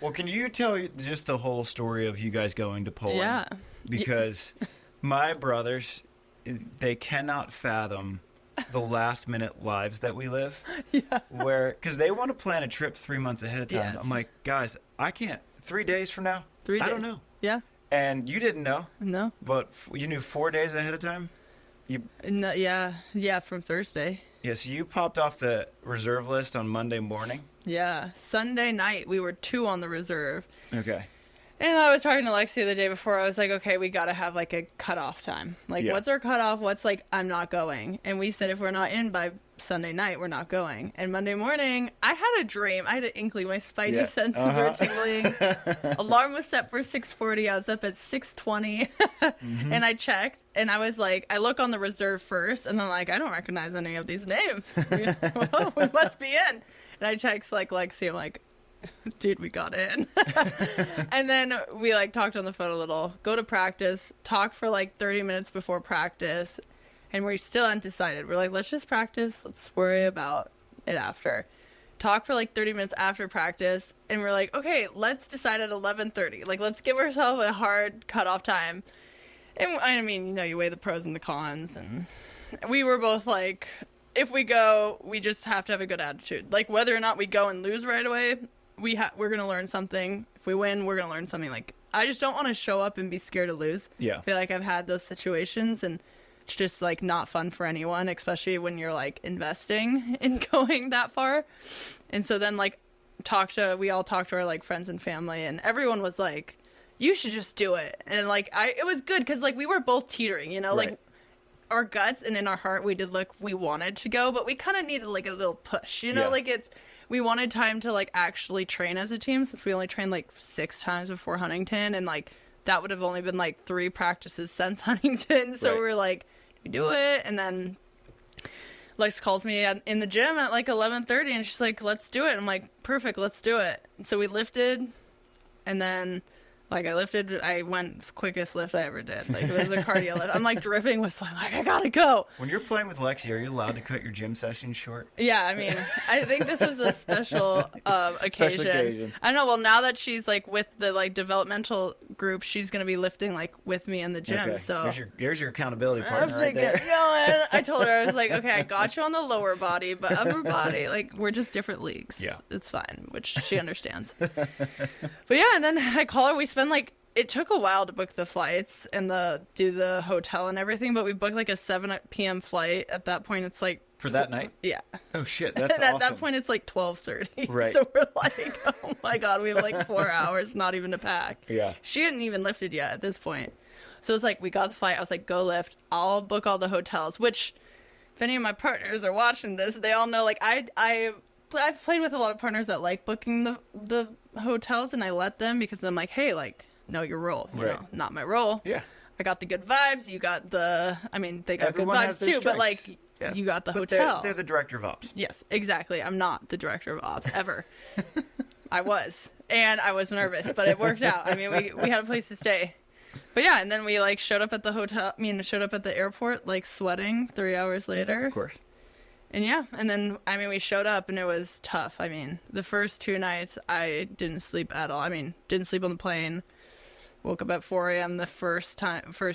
Well, can you tell just the whole story of you guys going to Poland? Yeah. Because my brothers, they cannot fathom the last-minute lives that we live. Yeah. Because they want to plan a trip 3 months ahead of time. Yes. I'm like, guys, I can't. 3 days from now? 3 days. I don't know. Yeah. And you didn't know. No. But you knew 4 days ahead of time? No, yeah, from Thursday. Yeah, so you popped off the reserve list on Monday morning? Yeah. Sunday night, we were 2 on the reserve. Okay. And I was talking to Lexy the day before. I was like, okay, we got to have, like, a cutoff time. Like, Yeah. what's our cutoff? What's, like, I'm not going? And we said if we're not in by Sunday night, we're not going. And Monday morning, I had a dream. I had an inkling. My spidey senses were tingling. Alarm was set for 6:40. I was up at 6:20. And I checked. And I was like, I look on the reserve first. And I'm like, I don't recognize any of these names. Whoa, we must be in. And I text, like, Lexy. I'm like, dude, we got in. And then we, like, talked on the phone a little. Go to practice. Talk for, like, 30 minutes before practice. And we're still undecided. We're like, let's just practice. Let's worry about it after. Talk for like 30 minutes after practice. And we're like, okay, let's decide at 11:30. Like, let's give ourselves a hard cutoff time. And I mean, you know, you weigh the pros and the cons. And we were both like, if we go, we just have to have a good attitude. Like, whether or not we go and lose right away, we're going to learn something. If we win, we're going to learn something. Like, I just don't want to show up and be scared to lose. Yeah. I feel like I've had those situations, and it's just, like, not fun for anyone, especially when you're, like, investing in going that far. And so then, like, we all talked to our, like, friends and family, and everyone was like, you should just do it. And, like, it was good because, like, we were both teetering, you know? Right. Like, our guts and in our heart, we wanted to go, but we kind of needed, like, a little push, you know? Yeah. Like, we wanted time to, like, actually train as a team, since we only trained, like, 6 times before Huntington, and, like, that would have only been, like, 3 practices since Huntington. So Right. we were like, we do it. And then Lex calls me in the gym at, like, 11:30, and she's like, let's do it. I'm like, perfect, let's do it. And so we lifted, and then, like, I went quickest lift I ever did. Like, it was a cardio lift. I'm, like, dripping with sweat. I'm like, I gotta go. When you're playing with Lexy, are you allowed to cut your gym sessions short? Yeah, I mean, I think this is a special occasion. Special occasion. I don't know. Well, now that she's, like, with the, like, developmental group, she's going to be lifting, like, with me in the gym. Okay. So Here's your accountability I'm partner right there. going. I told her, I was like, okay, I got you on the lower body, but upper body, like, we're just different leagues. Yeah. It's fine, which she understands. But yeah, and then I call her. We spend, like, it took a while to book the flights and do the hotel and everything, but we booked, like, a 7 p.m. flight. At that point, it's like... For that night? Yeah. Oh, shit, that's And awesome. at that point, it's like 12:30. Right. So we're like, oh my God, we have like 4 hours, not even to pack. Yeah. She hadn't even lifted yet at this point. So it's like, we got the flight. I was like, go lift. I'll book all the hotels, which if any of my partners are watching this, they all know, like, I've played with a lot of partners that like booking the hotels, and I let them because I'm like, hey, like, know your role. You Right. know, not my role. Yeah. I got the good vibes. You got I mean, they got Everyone good has vibes their too, but strengths. like, Yeah. you got the But hotel. They're the director of ops. Yes, exactly. I'm not the director of ops ever. I was, and I was nervous, but it worked out. I mean, we had a place to stay. But yeah, and then we, like, showed up at the hotel. Showed up at the airport, like, sweating 3 hours later. Of course. And yeah, and then, I mean, we showed up, and it was tough. I mean, the first 2 nights, I didn't sleep at all. I mean, didn't sleep on the plane. Woke up at 4 a.m. the first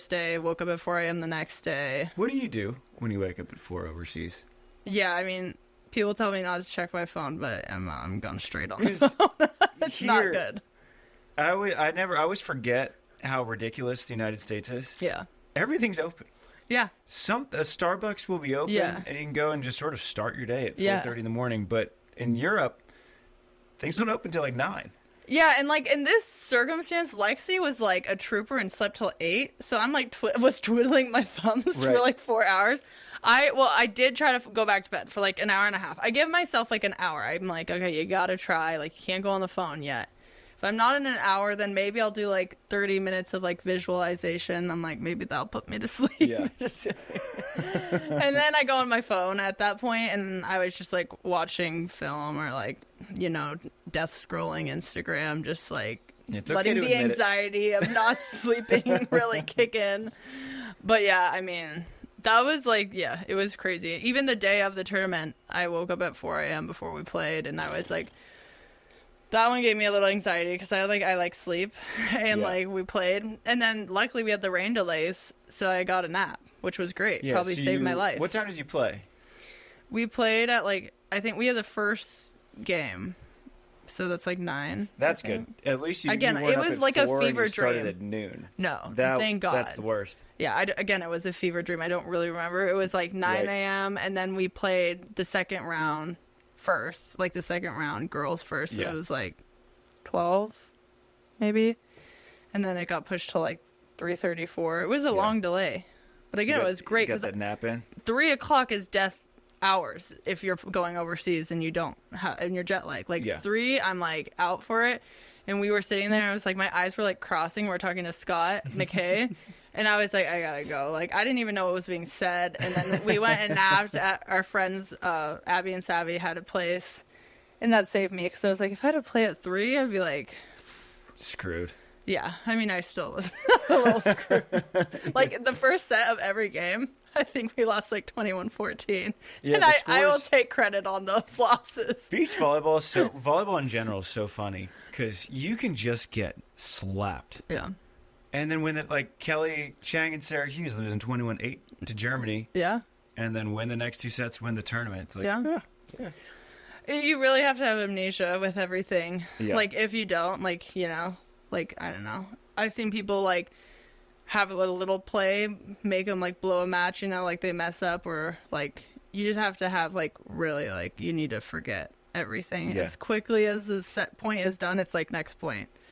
day. Woke up at 4 a.m. the next day. What do you do when you wake up at 4 overseas? Yeah, I mean, people tell me not to check my phone, but I'm going straight on the phone. It's not good. I always forget how ridiculous the United States is. Yeah. Everything's open. Yeah. A Starbucks will be open, Yeah. and you can go and just sort of start your day at 4:30 Yeah. in the morning. But in Europe, things don't open until like 9. Yeah, and, like, in this circumstance, Lexy was, like, a trooper and slept till 8, so I'm, like, was twiddling my thumbs for, Right. like, 4 hours. I did try to go back to bed for, like, an hour and a half. I give myself, like, an hour. I'm like, okay, you gotta try. Like, you can't go on the phone yet. If I'm not in an hour, then maybe I'll do, like, 30 minutes of, like, visualization. I'm like, maybe that'll put me to sleep. Yeah. And then I go on my phone at that point, and I was just, like, watching film or, like, you know, death scrolling Instagram, just, like, It's okay letting to the admit it. anxiety of not sleeping really kick in. But yeah, I mean, that was, like, yeah, it was crazy. Even the day of the tournament, I woke up at 4 a.m. before we played, and I was like, That one gave me a little anxiety because I like sleep, and like we played, and then luckily we had the rain delays, so I got a nap, which was great. Yeah, Probably so saved my life. What time did you play? We played at I think we had the first game, so that's like 9. That's good. At least you again. You It weren't was up like at a 4 and fever you started dream. at noon. No, thank God. That's the worst. Yeah, again, it was a fever dream. I don't really remember. It was like 9 a.m. and then we played the second round first, like the second round girls first. So Yeah. it was like 12, maybe, and then it got pushed to like 3:34. It was a long delay, but again, it was great because because that nap in. 3 o'clock is death hours if you're going overseas and you don't and you're jet lag. Like 3, I'm like out for it. And we were sitting there, I was like, my eyes were like crossing. We're talking to Scott McKay, and I was like, I gotta go. Like, I didn't even know what was being said. And then we went and napped at our friends, Abby and Savvy had a place, and that saved me because I was like, if I had to play at 3, I'd be like screwed. Yeah, I mean, I still was a little screwed. Like the first set of every game, I think we lost like 21-14. Yeah, and I will take credit on those losses. Beach volleyball volleyball in general is so funny because you can just get slapped. Yeah. And then when Kelly Chang and Sarah Hughes losing 21-8 to Germany. Yeah. And then win the next 2 sets, win the tournament. It's like, yeah. You really have to have amnesia with everything. Yeah. Like if you don't, I don't know. I've seen people have a little play, make them blow a match, they mess up, or you just have to have really you need to forget everything as quickly as the set point is done. It's next point.